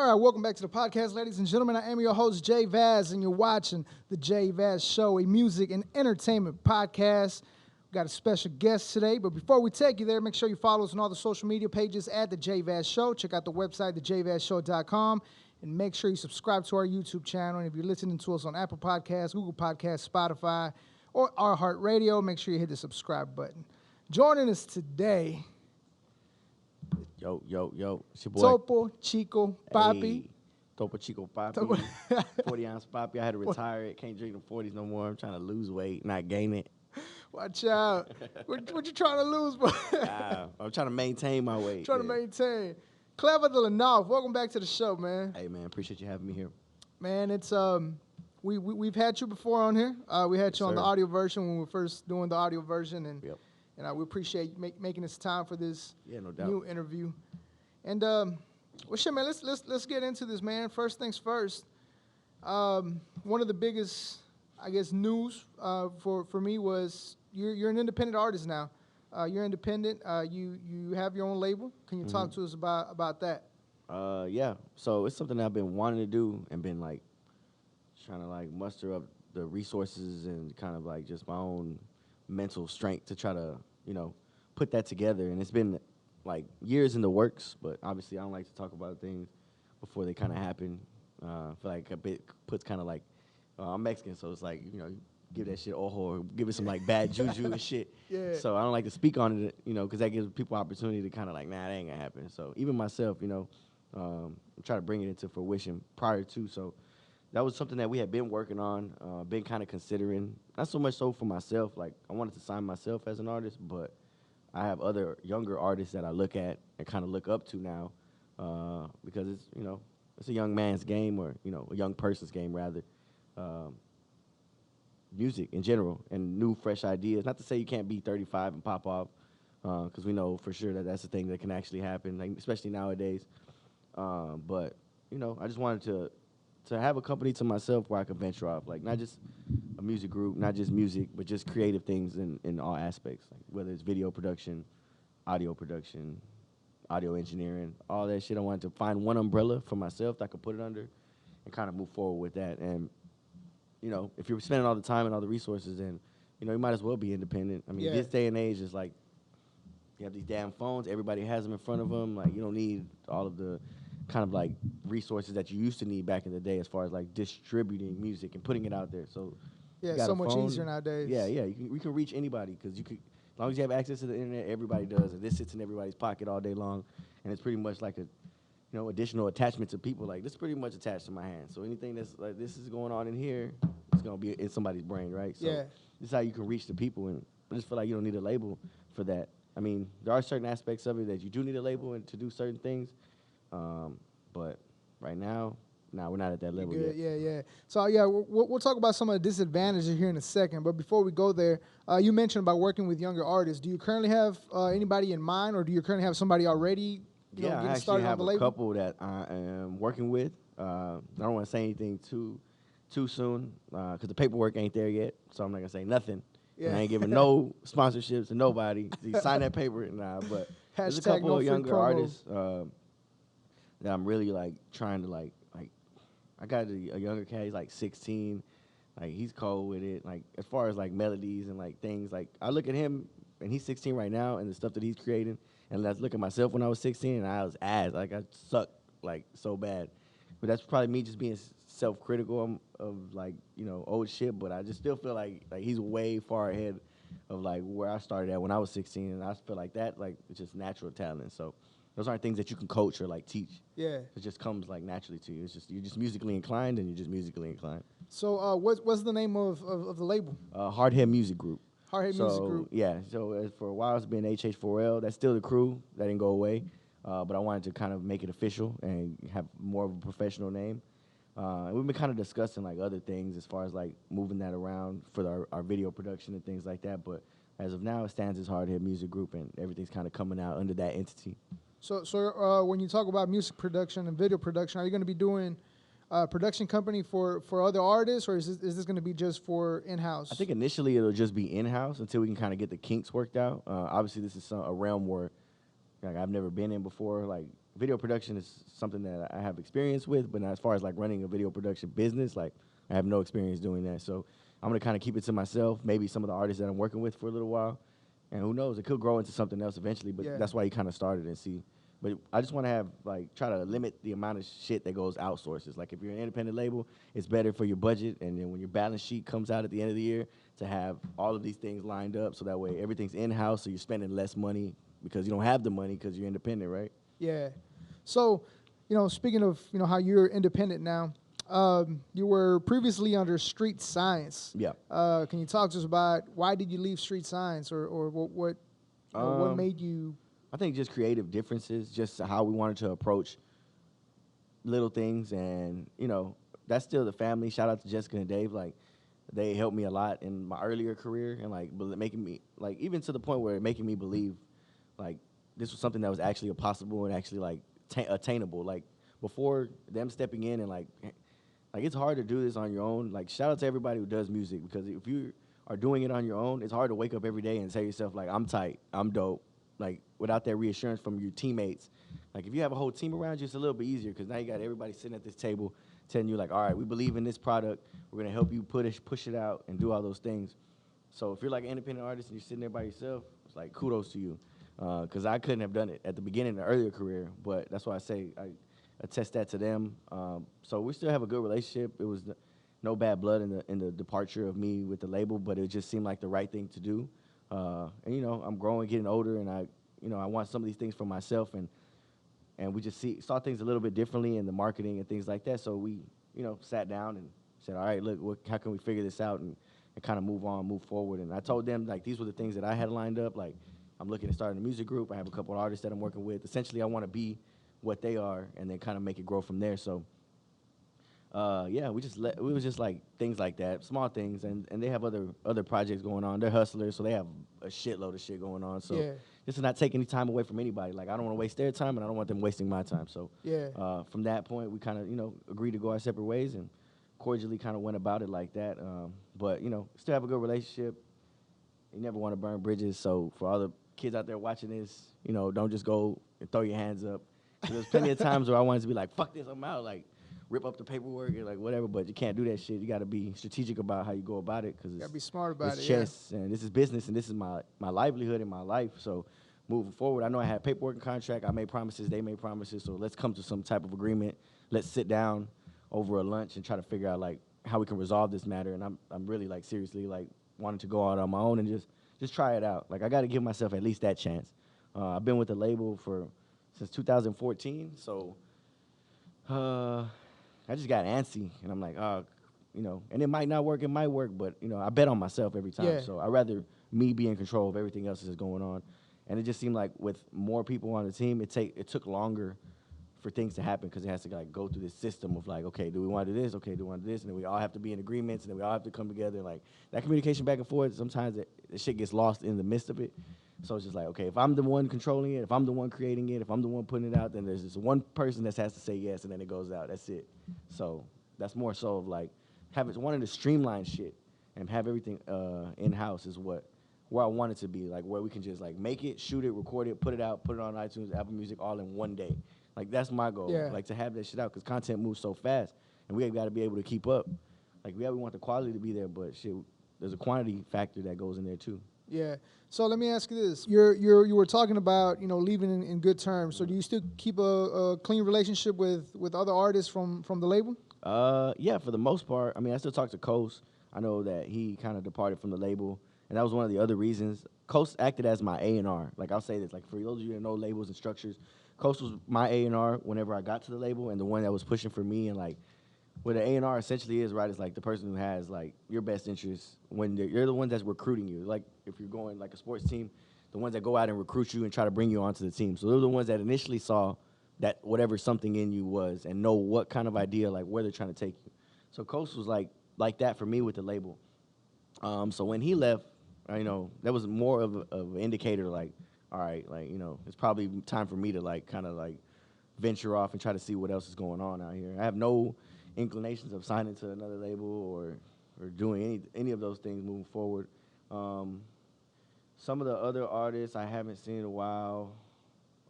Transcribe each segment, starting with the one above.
right, welcome back to the podcast, ladies and gentlemen. I am your host, JVaz, and you're watching the JVaz Show, a music and entertainment podcast. We got a special guest today, but before we take you there, make sure you follow us on all the social media pages at the JVaz Show. Check out the website, thejvazshow.com, and make sure you subscribe to our YouTube channel. And if you're listening to us on Apple Podcasts, Google Podcasts, Spotify, or iHeartRadio, make sure you hit the subscribe button. Joining us today, Yo, it's your boy. Topo Chico Papi. Hey, Topo Chico Papi. 40-ounce Papi. I had to retire it. Can't drink the 40s no more. I'm trying to lose weight, not gain it. Watch out. What you trying to lose, boy? I'm trying to maintain my weight. Trying to maintain. Kleva De La Nawf, welcome back to the show, man. Hey, man, appreciate you having me here. Man, it's we've had you before on here. We had you on the audio version when we were first doing the audio version, and we appreciate you making this time for this new interview. And well, shit, man, let's get into this, man. First things first. One of the biggest, I guess, news for me was you're an independent artist now. You're independent. You have your own label. Can you talk to us about that? Yeah. So it's something that I've been wanting to do and been like trying to like muster up the resources and kind of like just my own mental strength to try to, put that together. And it's been like years in the works, but obviously I don't like to talk about things before they kind of happen. I feel like a bit puts kind of like, I'm Mexican, so it's like, give that shit ojo or give it some like bad juju and shit. Yeah. So I don't like to speak on it, because that gives people opportunity to kind of like, nah, that ain't gonna happen. So even myself, I'm trying to bring it into fruition prior to. So that was something that we had been working on, been kind of considering. Not so much so for myself. Like, I wanted to sign myself as an artist, but I have other younger artists that I look at and kind of look up to now because it's, it's a young man's game or, a young person's game, rather. Music in general and new, fresh ideas. Not to say you can't be 35 and pop off because we know for sure that that's a thing that can actually happen, like, especially nowadays. But, I just wanted to have a company to myself where I could venture off, like not just a music group, not just music, but just creative things in all aspects, like whether it's video production, audio engineering, all that shit. I wanted to find one umbrella for myself that I could put it under and kind of move forward with that. And, if you're spending all the time and all the resources, then, you might as well be independent. I mean, this day and age is like you have these damn phones. Everybody has them in front of them. Like, you don't need all of the kind of like resources that you used to need back in the day as far as like distributing music and putting it out there. So so much easier nowadays. Yeah, we can reach anybody because as long as you have access to the internet, everybody does, and this sits in everybody's pocket all day long, and it's pretty much like a additional attachment to people. Like, this is pretty much attached to my hand. So anything that's like this is going on in here, it's gonna be in somebody's brain, right? So this is how you can reach the people, and I just feel like you don't need a label for that. I mean, there are certain aspects of it that you do need a label and to do certain things. But right now, we're not at that level yet. Yeah. So, we'll talk about some of the disadvantages here in a second. But before we go there, you mentioned about working with younger artists. Do you currently have anybody in mind, or do you currently have somebody already getting started on the label? I actually have a couple that I am working with. I don't want to say anything too soon because the paperwork ain't there yet. So I'm not going to say nothing. Yeah. I ain't giving no sponsorships to nobody. So you sign that paper. But there's a couple of younger artists that I'm really like trying to like I got a younger cat. He's like 16. Like, he's cold with it. Like, as far as like melodies and like things, like I look at him and he's 16 right now and the stuff that he's creating, and let's look at myself when I was 16 and I was ass. Like, I sucked like so bad. But that's probably me just being self-critical of like old shit. But I just still feel like he's way far ahead of like where I started at when I was 16, and I feel like that like it's just natural talent. So those aren't things that you can coach or like teach. Yeah, it just comes like naturally to you. It's just you're just musically inclined, and you're just musically inclined. So what's the name of the label? Hardhead Music Group. Hardhead Music Group. Yeah. So for a while it's been HH4L. That's still the crew. That didn't go away. But I wanted to kind of make it official and have more of a professional name. We've been kind of discussing like other things as far as like moving that around for our video production and things like that. But as of now, it stands as Hardhead Music Group, and everything's kind of coming out under that entity. So when you talk about music production and video production, are you going to be doing production company for other artists, or is this going to be just for in-house? I think initially it'll just be in-house until we can kind of get the kinks worked out. Obviously, this is a realm where like I've never been in before, like video production is something that I have experience with, but as far as like running a video production business, like I have no experience doing that. So I'm gonna kind of keep it to myself. Maybe some of the artists that I'm working with for a little while, and who knows, it could grow into something else eventually. But that's why you kind of started and see. But I just want to have like try to limit the amount of shit that goes outsources. Like if you're an independent label, it's better for your budget, and then when your balance sheet comes out at the end of the year, to have all of these things lined up, so that way everything's in house, so you're spending less money because you don't have the money because you're independent, right? Yeah. So, speaking of how you're independent now, you were previously under Street Science. Yeah. Can you talk to us about why did you leave Street Science, or what made you? I think just creative differences, just how we wanted to approach little things, and that's still the family. Shout out to Jessica and Dave, like they helped me a lot in my earlier career, and like making me like even to the point where making me believe like this was something that was actually possible and actually like attainable. Like before them stepping in and like it's hard to do this on your own. Like shout out to everybody who does music, because if you are doing it on your own, it's hard to wake up every day and tell yourself like I'm tight, I'm dope, like without that reassurance from your teammates. Like if you have a whole team around you, it's a little bit easier, because now you got everybody sitting at this table telling you like, all right, we believe in this product, we're gonna help you push it out and do all those things. So if you're like an independent artist and you're sitting there by yourself, it's like kudos to you, because I couldn't have done it at the beginning of the earlier career. But that's why I say I attest that to them. So we still have a good relationship. It was no bad blood in the departure of me with the label, but it just seemed like the right thing to do. And I'm growing, getting older, and I want some of these things for myself, and we just saw things a little bit differently in the marketing and things like that. So we sat down and said, all right, look, how can we figure this out and kind of move forward. And I told them like these were the things that I had lined up. Like I'm looking at starting a music group. I have a couple of artists that I'm working with. Essentially, I want to be what they are, and then kind of make it grow from there. So it was just like things like that, small things, and they have other projects going on. They're hustlers, so they have a shitload of shit going on. So this is not taking any time away from anybody. Like I don't want to waste their time, and I don't want them wasting my time. So from that point, we kind of agreed to go our separate ways, and cordially kind of went about it like that. But still have a good relationship. You never want to burn bridges. So for all the kids out there watching this, don't just go and throw your hands up. There's plenty of times where I wanted to be like, fuck this, I'm out, like rip up the paperwork and like whatever, but you can't do that shit. You got to be strategic about how you go about it, because you got to be smart about it. It's chess, and this is business, and this is my livelihood and my life. So moving forward, I know I had paperwork and contract. I made promises, they made promises. So let's come to some type of agreement. Let's sit down over a lunch and try to figure out like how we can resolve this matter. And I'm really like seriously like wanting to go out on my own and just try it out. Like I got to give myself at least that chance. I've been with the label since 2014, so I just got antsy, and I'm like, and it might not work, it might work, but I bet on myself every time. Yeah. So I'd rather me be in control of everything else that's going on. And it just seemed like with more people on the team, it took longer for things to happen, because it has to like go through this system of like, okay, do we want to do this? Okay, do we want to do this? And then we all have to be in agreements, and then we all have to come together. Like that communication back and forth, sometimes the shit gets lost in the midst of it. So it's just like, okay, if I'm the one controlling it, if I'm the one creating it, if I'm the one putting it out, then there's this one person that has to say yes, and then it goes out. That's it. So that's more so of like wanting to streamline shit and have everything in-house is where I want it to be, like where we can just like make it, shoot it, record it, put it out, put it on iTunes, Apple Music, all in one day. Like that's my goal, like to have that shit out, because content moves so fast, and we got to be able to keep up. Like we want the quality to be there, but shit, there's a quantity factor that goes in there too. Yeah. So let me ask you this: you were talking about leaving in good terms. So do you still keep a clean relationship with other artists from the label? Yeah, for the most part. I mean, I still talk to Coast. I know that he kind of departed from the label, and that was one of the other reasons. Coast acted as my A&R. Like I'll say this, like for those of you that know labels and structures, Coast was my A&R whenever I got to the label, and the one that was pushing for me. And like what an A&R essentially is, right, is like the person who has like your best interests when you're the one that's recruiting you. Like if you're going like a sports team, the ones that go out and recruit you and try to bring you onto the team. So they're the ones that initially saw that whatever something in you was, and know what kind of idea, like where they're trying to take you. So Coast was like that for me with the label. So when he left, that was more of an indicator, like, all right, like, it's probably time for me to like kind of like venture off and try to see what else is going on out here. I have no inclinations of signing to another label or doing any of those things moving forward. Some of the other artists I haven't seen in a while.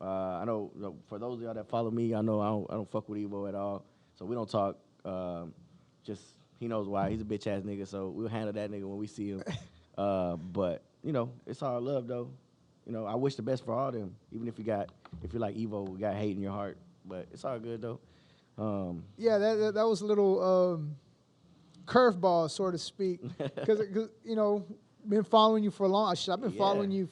I know for those of y'all that follow me, I know I don't fuck with Evo at all. So we don't talk. Just he knows why. He's a bitch ass nigga. So we'll handle that nigga when we see him. But you know, it's all love though. You know, I wish the best for all them. Even if you're like Evo, we got hate in your heart. But it's all good though. Yeah, that was a little curveball, so to speak, because you know, been following you for a long. I've been following you.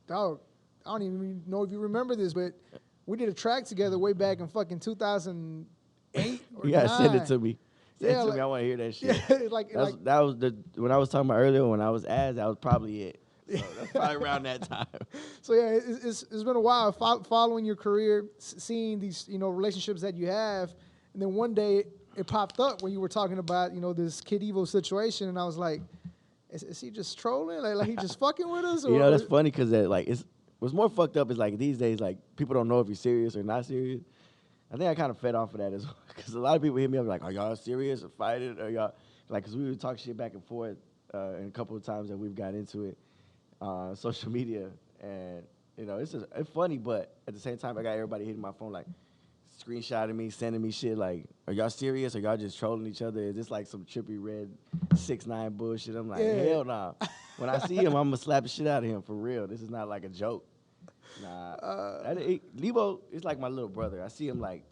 Dog, I don't even know if you remember this, but we did a track together way back in fucking 2008 or 9. Send it to me. Send it to me. I want to hear that shit. Yeah, that was when I was talking about earlier. When I was that was probably it. So that's probably around that time. So yeah, it's been a while following your career, seeing these relationships that you have, and then one day it popped up when you were talking about this Kid Evo situation, and I was like, is he just trolling? Like he just fucking with us? Or? That's funny because what's more fucked up is like these days like people don't know if you're serious or not serious. I think I kind of fed off of that as well because a lot of people hit me up like, are y'all serious or fighting? Or y'all like because we would talk shit back and forth and a couple of times that we've got into it. Social media, and it's funny, but at the same time, I got everybody hitting my phone like, screenshotting me, sending me shit like, "Are y'all serious? Or y'all just trolling each other? Is this like some trippy red 6ix9ine bullshit?" I'm like, hell nah. When I see him, I'm gonna slap the shit out of him for real. This is not like a joke. Nah, Levo is like my little brother. I see him like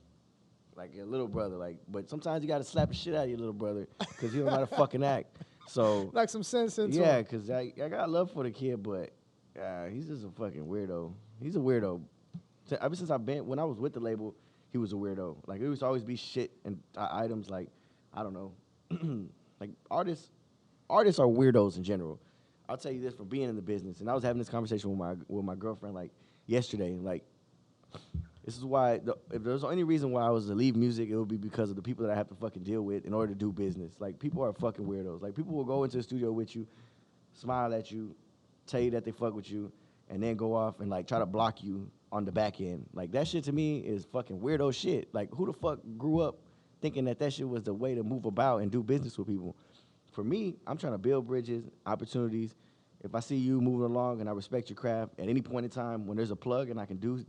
a little brother. Like, but sometimes you gotta slap the shit out of your little brother because he don't know how to fucking act. So like some sense into him. Because I got love for the kid, but he's just a fucking weirdo. He's a weirdo. Ever since when I was with the label, he was a weirdo. Like, it used to always be shit and items like, I don't know. Like, artists are weirdos in general. I'll tell you this from being in the business. And I was having this conversation with my girlfriend, like, yesterday. Like, this is why, if there's any reason why I was to leave music, it would be because of the people that I have to fucking deal with in order to do business. Like, people are fucking weirdos. Like, people will go into the studio with you, smile at you, tell you that they fuck with you, and then go off and, like, try to block you on the back end. Like, that shit to me is fucking weirdo shit. Like, who the fuck grew up thinking that shit was the way to move about and do business with people? For me, I'm trying to build bridges, opportunities. If I see you moving along and I respect your craft, at any point in time when there's a plug and I can do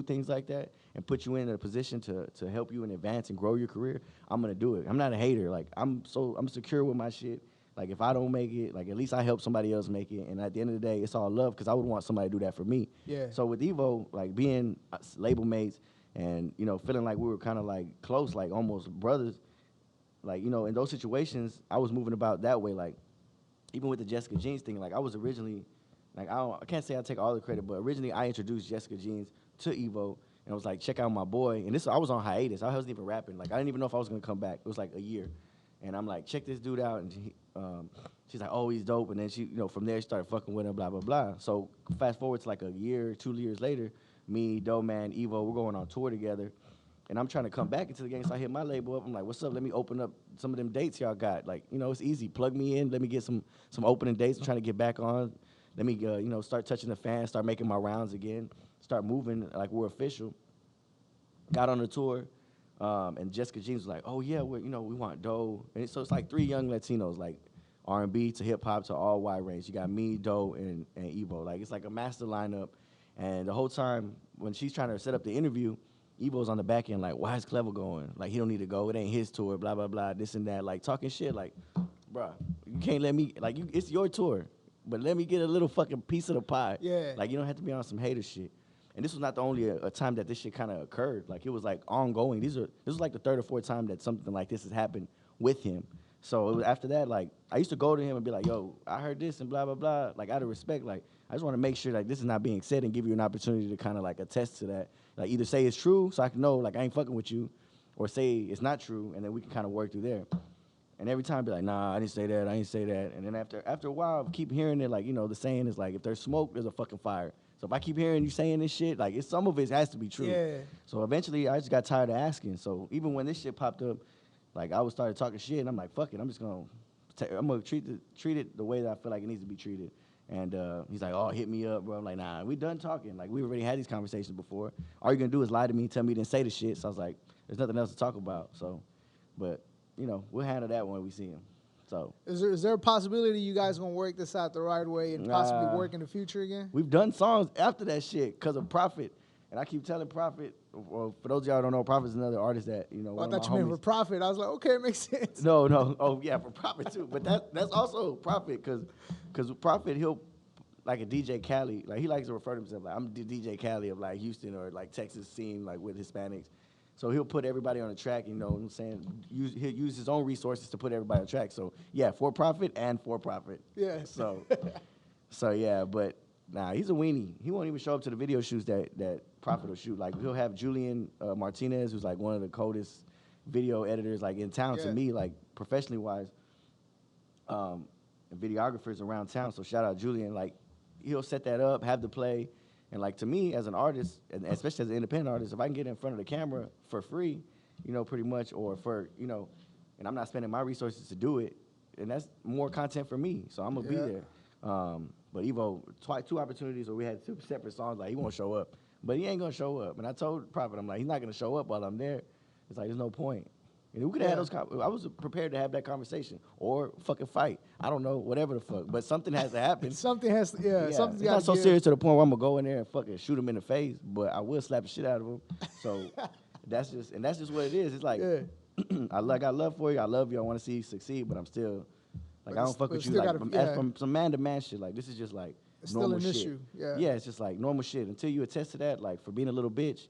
things like that and put you in a position to help you and advance and grow your career, I'm gonna do it. I'm not a hater. Like, I'm secure with my shit. Like, if I don't make it, like, at least I help somebody else make it. And at the end of the day, it's all love because I would want somebody to do that for me. Yeah. So with Evo, like, being label mates and, feeling like we were kind of, like, close, like, almost brothers, like, in those situations, I was moving about that way. Like, even with the Jessica Jeans thing, like, I was originally, like, I can't say I take all the credit, but originally I introduced Jessica Jeans to Evo, and I was like, check out my boy. And I was on hiatus. I wasn't even rapping. Like, I didn't even know if I was going to come back. It was like a year. And I'm like, check this dude out. And she's like, oh, he's dope. And then she, from there, she started fucking with him, blah, blah, blah. So fast forward to like a year, 2 years later, me, Doe Man, Evo, we're going on tour together. And I'm trying to come back into the game, so I hit my label up. I'm like, what's up? Let me open up some of them dates y'all got. Like, it's easy. Plug me in. Let me get some opening dates. I'm trying to get back on. Let me, start touching the fans, start making my rounds again, start moving like we're official. Got on the tour, and Jessica Jeans was like, oh, yeah, we want Doe. And so it's like 3 young Latinos, like R&B to hip-hop to all wide range. You got me, Doe, and Evo. Like, it's like a master lineup. And the whole time, when she's trying to set up the interview, Evo's on the back end like, why is Kleva going? Like, he don't need to go. It ain't his tour, blah, blah, blah, this and that. Like, talking shit like, bruh, you can't let me, like, it's your tour, but let me get a little fucking piece of the pie. Yeah. Like, you don't have to be on some hater shit. And this was not the only a time that this shit kind of occurred. Like, it was, like, ongoing. This was, like, the 3rd or 4th time that something like this has happened with him. So it was after that, like, I used to go to him and be like, yo, I heard this and blah, blah, blah. Like, out of respect, like, I just want to make sure, like, this is not being said and give you an opportunity to kind of, like, attest to that. Like, either say it's true so I can know, like, I ain't fucking with you, or say it's not true, and then we can kind of work through there. And every time be like, nah, I didn't say that, I didn't say that. And then after a while, I keep hearing it, like, the saying is, like, if there's smoke, there's a fucking fire. So if I keep hearing you saying this shit, like, some of it has to be true. Yeah. So eventually, I just got tired of asking. So even when this shit popped up, like, I would start talking shit, and I'm like, fuck it, I'm just going to treat it the way that I feel like it needs to be treated. And he's like, oh, hit me up, bro. I'm like, nah, we done talking. Like, we already had these conversations before. All you're going to do is lie to me and tell me you didn't say the shit. So I was like, there's nothing else to talk about. So, but, we'll handle that when we see him. So, is there a possibility you guys going to work this out the right way and possibly work in the future again? We've done songs after that shit because of Prophet. And I keep telling Prophet, well, for those of y'all who don't know, Prophet's another artist that, you know, I thought you meant for Prophet. I was like, okay, it makes sense. No. Oh, yeah, for Prophet too. But that's also Prophet because Prophet, he'll, like a DJ Khaled, like he likes to refer to himself like, I'm the DJ Khaled of like Houston or like Texas scene, like with Hispanics. So he'll put everybody on the track, you know what I'm saying? He'll use his own resources to put everybody on the track. So, yeah, for profit and for profit. Yeah. So yeah, but nah, he's a weenie. He won't even show up to the video shoots that Prophet will shoot. Like, he'll have Julian Martinez, who's like one of the coldest video editors like in town to me, like professionally wise, and videographers around town. So shout out Julian. Like, he'll set that up, have the play. And like, to me as an artist, and especially as an independent artist, if I can get in front of the camera for free, you know, pretty much, or for, you know, and I'm not spending my resources to do it, and that's more content for me. So I'm gonna be there. But Evo, two opportunities where we had two separate songs, like, he won't show up. But he ain't gonna show up. And I told Prophet, I'm like, he's not gonna show up while I'm there. It's like, there's no point. And we could have had those I was prepared to have that conversation or fucking fight. I don't know, whatever the fuck. But something has to happen. Something has to, something's it's not so serious to the point where I'm gonna go in there and fucking shoot him in the face, but I will slap the shit out of him. So that's just what it is. It's like, I got love for you. I love you. I want to see you succeed, but I'm still, like, I don't fuck with you. Like, from some man-to-man shit, like, this is just, like, it's normal still an shit. issue. Yeah, it's just, like, normal shit. Until you attest to that, like, for being a little bitch.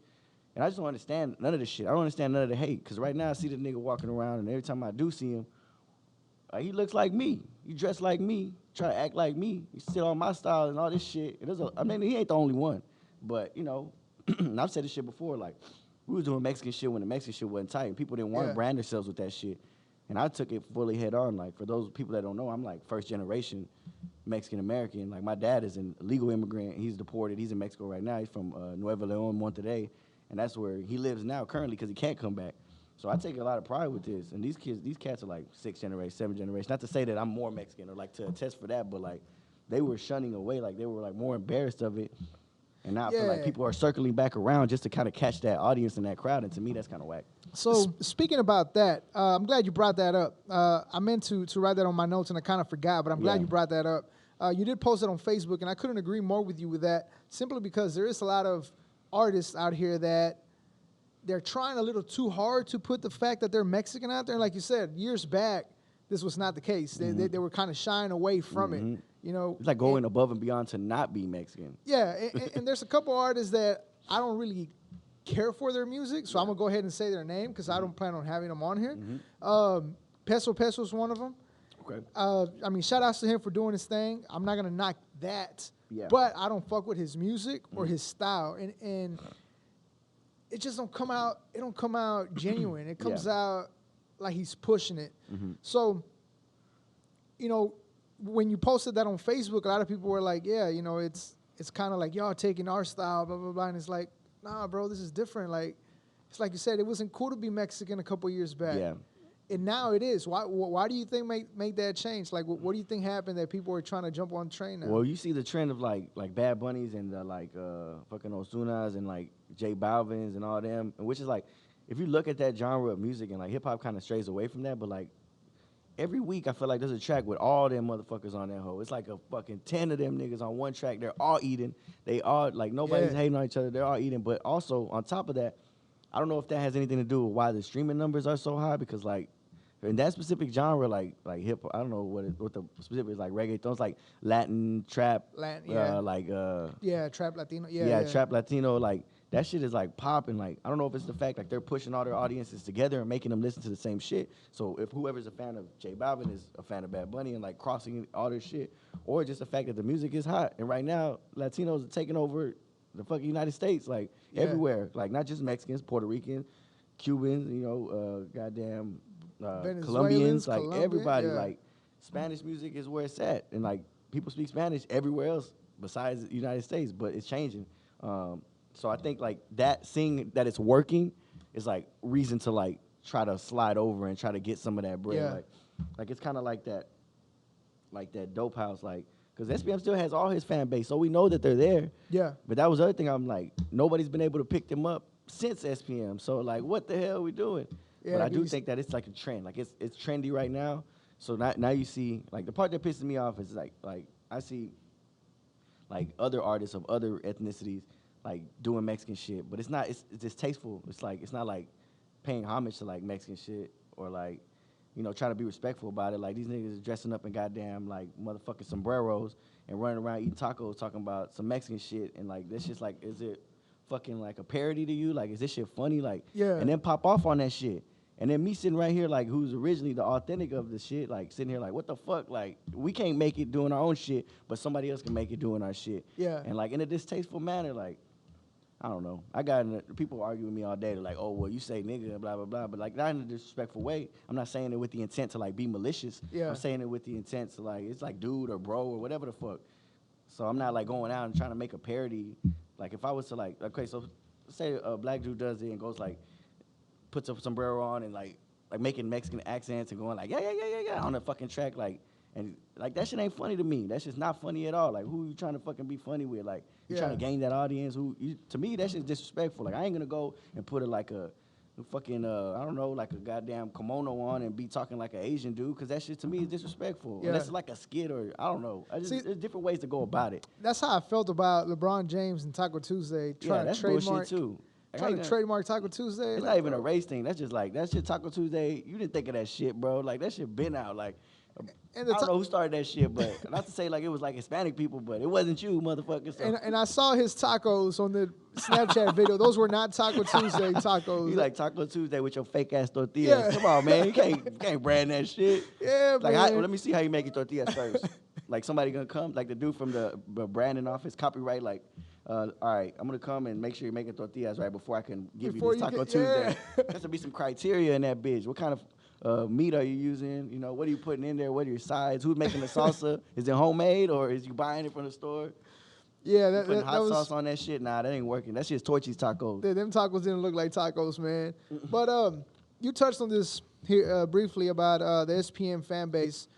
And I just don't understand none of this shit. I don't understand none of the hate. Because right now I see the nigga walking around, and every time I do see him, he looks like me. He dressed like me. Try to act like me. He's still on my style and all this shit. I mean, he ain't the only one. But, you know, and I've said this shit before. Like, we was doing Mexican shit when the Mexican shit wasn't tight. And people didn't want to brand themselves with that shit. And I took it fully head on. Like, for those people that don't know, I'm like first generation Mexican-American. Like, my dad is a legal immigrant. He's deported. He's in Mexico right now. He's from Nuevo León, Monterrey. And that's where he lives now currently because he can't come back. So I take a lot of pride with this. And these cats are like 6th generation, 7th generation. Not to say that I'm more Mexican or like to attest for that, but like they were shunning away. Like they were like more embarrassed of it. And now I feel like people are circling back around just to kind of catch that audience and that crowd. And to me, that's kind of whack. So speaking about that, I'm glad you brought that up. I meant to write that on my notes and I kind of forgot, but I'm glad you brought that up. You did post it on Facebook, and I couldn't agree more with you with that, simply because there is a lot of artists out here that they're trying a little too hard to put the fact that they're Mexican out there. And like you said, years back, this was not the case. They were kind of shying away from it. You know, it's like going above and beyond to not be Mexican. Yeah, and there's a couple artists that I don't really care for their music, so I'm gonna go ahead and say their name because I don't plan on having them on here. Peso is one of them. Okay. I mean, shout outs to him for doing his thing. I'm not gonna knock that. Yeah. But I don't fuck with his music or his style, and it just don't come out. It don't come out genuine. It comes out like he's pushing it. So, you know, when you posted that on Facebook, a lot of people were like, "Yeah, you know, it's kind of like y'all taking our style, blah blah blah." And it's like, "Nah, bro, this is different." Like, it's like you said, it wasn't cool to be Mexican a couple years back. Yeah. And now it is. Why do you think make that change? Like, what do you think happened that people are trying to jump on the train now? Well, you see the trend of like Bad Bunnies and fucking Osunas and like J Balvin's and all them, which is like, if you look at that genre of music and like hip hop kind of strays away from that, but like every week I feel like there's a track with all them motherfuckers on that hoe. It's like a fucking 10 of them niggas on one track. They're all eating. They all like nobody's hating on each other. They're all eating. But also on top of that, I don't know if that has anything to do with why the streaming numbers are so high, because like, in that specific genre, like hip hop, I don't know what the specific is, like reggaeton, it's like Latin, trap, trap Latino, trap Latino, like that shit is like popping. Like, I don't know if it's the fact like they're pushing all their audiences together and making them listen to the same shit. So if whoever's a fan of J Balvin is a fan of Bad Bunny and like crossing all their shit, or just the fact that the music is hot. And right now, Latinos are taking over the fucking United States, like everywhere, like not just Mexicans, Puerto Ricans, Cubans, you know, goddamn. Colombians, like everybody, like Spanish music is where it's at, and like people speak Spanish everywhere else besides the United States, but it's changing. So I think like that, seeing that it's working, is like reason to like try to slide over and try to get some of that bread. Yeah. Like it's kind of like that Dope House, like, because SPM still has all his fan base, so we know that they're there. Yeah. But that was the other thing. I'm like, nobody's been able to pick them up since SPM. So like, what the hell are we doing? Yeah, but I do think that it's like a trend. Like it's trendy right now. So now you see, like the part that pisses me off is like I see like other artists of other ethnicities like doing Mexican shit, but it's not. It's distasteful. It's like it's not like paying homage to like Mexican shit or like, you know, trying to be respectful about it. Like these niggas is dressing up in goddamn like motherfucking sombreros and running around eating tacos, talking about some Mexican shit, and like this shit's like, is it fucking like a parody to you? Like, is this shit funny? Like, and then pop off on that shit. And then me sitting right here, like, who's originally the authentic of the shit, like, sitting here like, what the fuck? Like, we can't make it doing our own shit, but somebody else can make it doing our shit. Yeah. And, like, in a distasteful manner, like, I don't know. People argue with me all day. They're like, oh, well, you say nigga and blah, blah, blah. But, like, not in a disrespectful way. I'm not saying it with the intent to, like, be malicious. Yeah. I'm saying it with the intent to, like, it's like dude or bro or whatever the fuck. So I'm not, like, going out and trying to make a parody. Like, if I was to, like, okay, so say a black dude does it and goes, like, puts a sombrero on and, like making Mexican accents and going like, yeah, on the fucking track, like, and, like, that shit ain't funny to me. That shit's not funny at all. Like, who you trying to fucking be funny with? Like, you trying to gain that audience? To me, that shit's disrespectful. Like, I ain't gonna go and put like a fucking, I don't know, like a goddamn kimono on and be talking like an Asian dude, because that shit to me is disrespectful. Yeah. Unless it's like a skit or, I don't know. There's different ways to go about it. That's how I felt about LeBron James and Taco Tuesday trying to trademark. Too. Trying to trademark Taco Tuesday. It's like, not even a race thing. That's just like, that shit Taco Tuesday, you didn't think of that shit, bro. Like, that shit been out. Like, I don't know who started that shit, but not to say like it was like Hispanic people, but it wasn't you, motherfucker. So. And I saw his tacos on the Snapchat video. Those were not Taco Tuesday tacos. You like Taco Tuesday with your fake ass tortillas. Yeah. Come on, man. You can't brand that shit. Yeah, like, man. Let me see how you make your tortillas first. Like, somebody gonna come, like the dude from the branding office, copyright, like, all right, I'm gonna come and make sure you're making tortillas right before I can give you this Taco Tuesday. There has to be some criteria in that bitch. What kind of meat are you using? You know, what are you putting in there? What are your sides? Who's making the salsa? Is it homemade or is you buying it from the store? Yeah, that putting hot sauce on that shit. Nah, that ain't working. That's just Torchy's tacos. Them tacos didn't look like tacos, man. But you touched on this here briefly about the SPM fan base.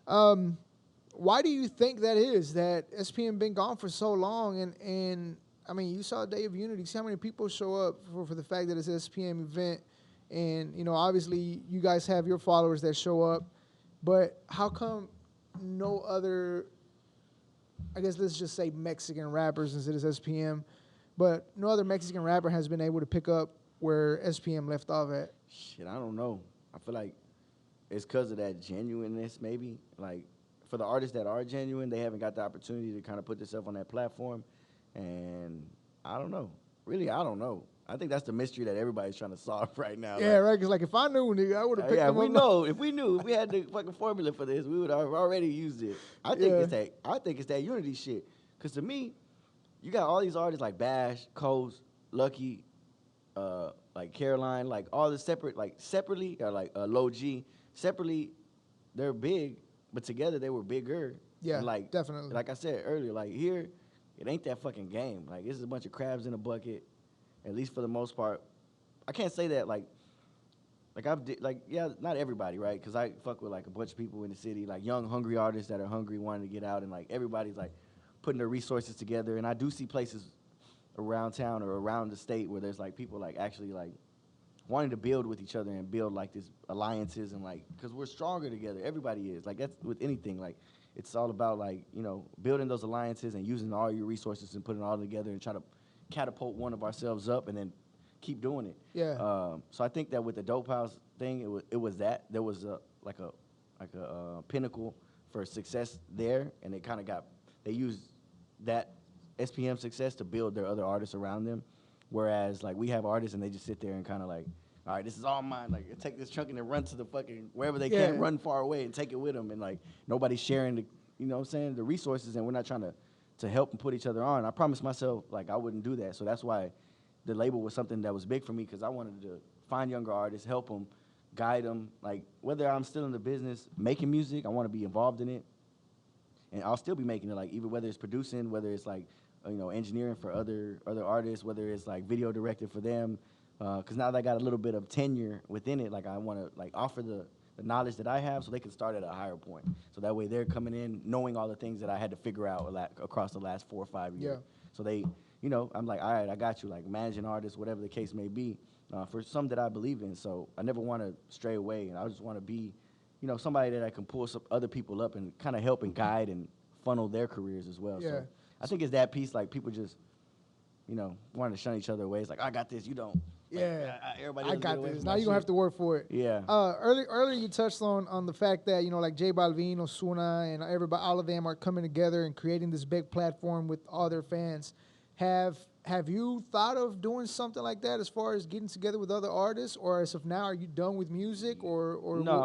Why do you think that is, that SPM been gone for so long? And I mean, you saw Day of Unity. See how many people show up for the fact that it's an SPM event. And, you know, obviously you guys have your followers that show up. But how come no other, I guess let's just say Mexican rappers instead of SPM, but no other Mexican rapper has been able to pick up where SPM left off at? Shit, I don't know. I feel like it's because of that genuineness, maybe. Like, for the artists that are genuine, they haven't got the opportunity to kind of put themselves on that platform. And I don't know. Really, I don't know. I think that's the mystery that everybody's trying to solve right now. Yeah, like, right. Because, like, if I knew, nigga, I would have picked them up. If we knew, if we had the fucking formula for this, we would have already used it. I think it's that unity shit. Because to me, you got all these artists like Bash, Coast, Lucky, like Caroline, like all the separately, or like Low G, separately, they're big, but together they were bigger. Yeah, and like, definitely. Like I said earlier, like here, it ain't that fucking game. Like, this is a bunch of crabs in a bucket, at least for the most part. I can't say that, not everybody, right? Because I fuck with, like, a bunch of people in the city, like young, hungry artists that are hungry, wanting to get out, and, like, everybody's, like, putting their resources together. And I do see places around town or around the state where there's, like, people, like, actually, like, wanting to build with each other and build, like, this alliances and, like, because we're stronger together. Everybody is. Like, that's with anything. Like, it's all about, like, you know, building those alliances and using all your resources and putting it all together and try to catapult one of ourselves up and then keep doing it. Yeah. So I think that with the Dope House thing, it was that. There was a pinnacle for success there, and they used that SPM success to build their other artists around them. Whereas, like, we have artists and they just sit there and kind of like, all right, this is all mine. Like, take this chunk and then run to the fucking wherever they can, run far away and take it with them. And, like, nobody's sharing the, you know what I'm saying, the resources, and we're not trying to help and put each other on. I promised myself, like, I wouldn't do that. So that's why the label was something that was big for me, because I wanted to find younger artists, help them, guide them. Like, whether I'm still in the business making music, I want to be involved in it. And I'll still be making it, like, even whether it's producing, whether it's, like, you know, engineering for other artists, whether it's, like, video directing for them. Because now that I got a little bit of tenure within it, like, I want to, like, offer the knowledge that I have so they can start at a higher point. So that way they're coming in knowing all the things that I had to figure out across the last 4 or 5 years. Yeah. So they, you know, I'm like, all right, I got you, like, managing artists, whatever the case may be, for some that I believe in. So I never want to stray away, and I just want to be, you know, somebody that I can pull some other people up and kind of help and guide and funnel their careers as well. Yeah. So I think it's that piece, like, people just, wanting to shun each other away. It's like, I got this, you don't. Yeah, like, everybody I got this. Now you're gonna have to work for it. Yeah. Earlier you touched on the fact that like J Balvin, Ozuna, and everybody, all of them are coming together and creating this big platform with all their fans. Have you thought of doing something like that as far as getting together with other artists, or as of now, are you done with music, or no?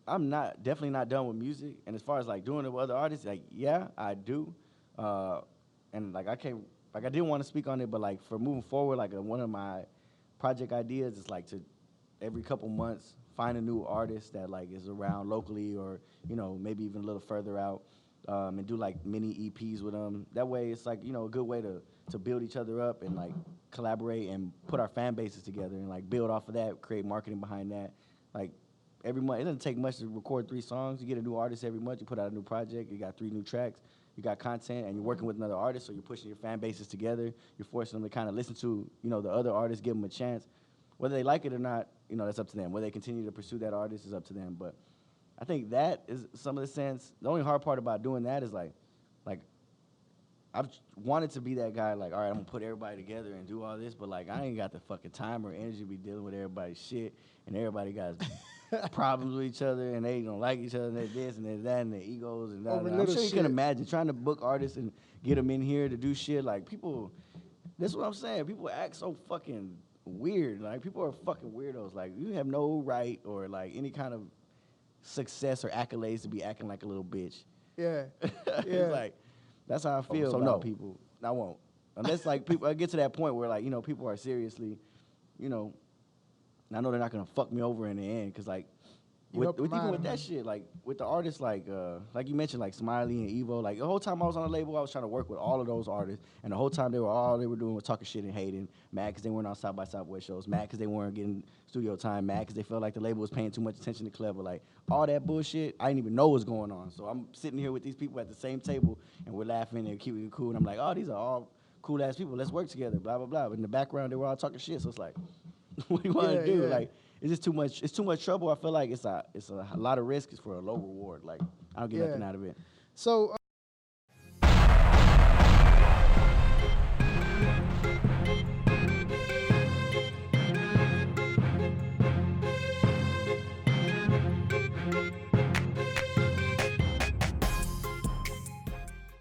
I'm definitely not done with music. And as far as like doing it with other artists, like yeah, I do. And like I didn't want to speak on it, but like for moving forward, like one of my project ideas is like to every couple months find a new artist that like is around locally or maybe even a little further out, and do like mini EPs with them. That way it's like a good way to build each other up and like collaborate and put our fan bases together and like build off of that, create marketing behind that. Like every month, it doesn't take much to record 3 songs. You get a new artist every month, you put out a new project, you got 3 new tracks, you got content, and you're working with another artist, so you're pushing your fan bases together. You're forcing them to kind of listen to, the other artists, give them a chance. Whether they like it or not, that's up to them. Whether they continue to pursue that artist is up to them. But I think that is some of the sense. The only hard part about doing that is like I've wanted to be that guy, like, all right, I'm going to put everybody together and do all this, but, like, I ain't got the fucking time or energy to be dealing with everybody's shit, and everybody got problems with each other, and they don't like each other, and they're this, and they're that, and their egos, and that. I'm sure you can imagine trying to book artists and get them in here to do shit. Like, people, that's what I'm saying. People act so fucking weird. Like, people are fucking weirdos. Like, you have no right or, like, any kind of success or accolades to be acting like a little bitch. Yeah. It's like, that's how I feel about people. I won't. Unless, like, people, I get to that point where, like, people are seriously, and I know they're not going to fuck me over in the end. Because, like, even with that shit, like, with the artists, like you mentioned, like, Smiley and Evo, like, the whole time I was on the label, I was trying to work with all of those artists. And the whole time all they were doing was talking shit and hating. Mad because they weren't on South by Southwest shows. Mad because they weren't getting studio time. Mad because they felt like the label was paying too much attention to Kleva. Like, all that bullshit, I didn't even know what's going on. So I'm sitting here with these people at the same table, and we're laughing and keeping it cool. And I'm like, oh, these are all cool-ass people. Let's work together, blah, blah, blah. But in the background, they were all talking shit. So it's like, what do you want to do? Yeah. Like, it's just too much. It's too much trouble. I feel like it's a lot of risk for a low reward. Like, I don't get nothing out of it. So